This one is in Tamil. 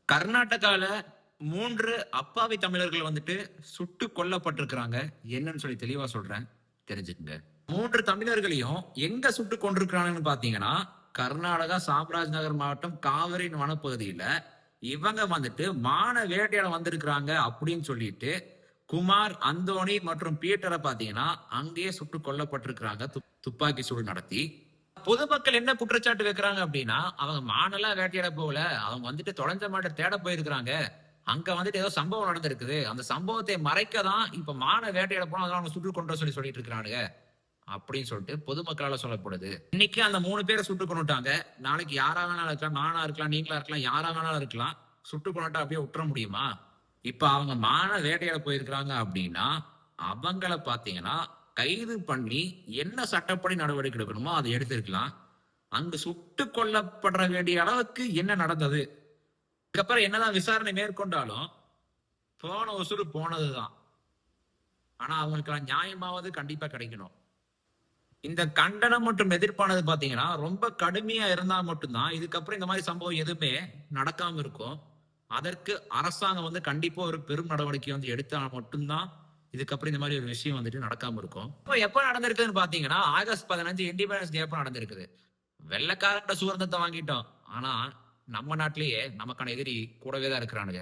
கர்நாடகால 3 அப்பாவி தமிழர்கள் வந்துட்டு சுட்டுக் கொல்லப்பட்டிருக்கிறாங்க. என்னன்னு சொல்லி தெளிவா சொல்றேன். தெரிஞ்சுக்கங்க. 3 தமிழர்களையும் எங்க சுட்டுக் கொண்டிருக்கிறாங்கன்னு பார்த்தீங்கன்னா, கர்நாடகா சாம்ராஜ் நகர் மாவட்டம் காவிரியின் வனப்பகுதியில இவங்க வந்துட்டு மான வேட்டையாட வந்திருக்கிறாங்க அப்படின்னு சொல்லிட்டு குமார், அந்தோணி மற்றும் பீட்டரை பார்த்தீங்கன்னா அங்கேயே சுட்டுக் கொல்லப்பட்டிருக்கிறாங்க துப்பாக்கி சூடு நடத்தி. பொதுமக்கள் என்ன குற்றச்சாட்டு வைக்கிறாங்க அப்படின்னா, அவங்க மானெல்லாம் வேட்டையாட போகல. அவங்க வந்துட்டு தொலைஞ்ச மாட்ட தேட போயிருக்கிறாங்க. அங்க வந்துட்டு ஏதோ சம்பவம் நடந்திருக்குது. அந்த சம்பவத்தை மறைக்க தான் இப்ப மான வேட்டையாட போனோம். அதனால அவங்க சுட்டுக் கொன்ற சொல்லிட்டு இருக்கிறானுங்க. அப்படின்னு சொல்லிட்டு பொதுமக்களால சொல்லப்படுது. இன்னைக்கு அந்த 3 பேரை சுட்டுக் கொன்னுட்டாங்க. நாளைக்கு யாரா வேணாலும் இருக்கலாம். நானா இருக்கலாம், நீங்களா இருக்கலாம், யாரா வேணாலும் இருக்கலாம். சுட்டுக் கொன்னுட்டா அப்படியே விட்டுற முடியுமா? இப்ப அவங்க மான வேட்டையாட போயிருக்கிறாங்க அப்படின்னா, அவங்கள பாத்தீங்கன்னா கைது பண்ணி என்ன சட்டப்படி நடவடிக்கை எடுக்கணுமோ அதை எடுத்திருக்கலாம். அங்கு சுட்டுக் கொல்லப்பட வேண்டிய அளவுக்கு என்ன நடந்தது? இதுக்கப்புறம் என்னதான் விசாரணை மேற்கொண்டாலும் போன உசுறு போனதுதான். ஆனா அவங்களுக்கு நியாயமாவது கண்டிப்பா கிடைக்கணும். இந்த கண்டனம் மற்றும் எதிர்ப்பானது பாத்தீங்கன்னா ரொம்ப கடுமையா இருந்தா மட்டும்தான் இதுக்கப்புறம் இந்த மாதிரி சம்பவம் எதுவுமே நடக்காம இருக்கும். அதற்கு அரசாங்கம் வந்து கண்டிப்பா ஒரு பெரும் நடவடிக்கை வந்து எடுத்தா மட்டும்தான் இதுக்கப்புறம் இந்த மாதிரி ஒரு விஷயம் வந்துட்டு நடக்காம இருக்கும். இப்போ எப்ப நடந்திருக்குதுன்னு பாத்தீங்கன்னா ஆகஸ்ட் 15 இண்டிபெண்டன்ஸ் டே அப்ப நடந்திருக்குது. வெள்ளைக்காரன்ட்ட சுதந்திரத்தை வாங்கிட்டோம். ஆனா நம்ம நாட்டிலேயே நமக்கான எதிரி கூடவே தான் இருக்கிறானுங்க.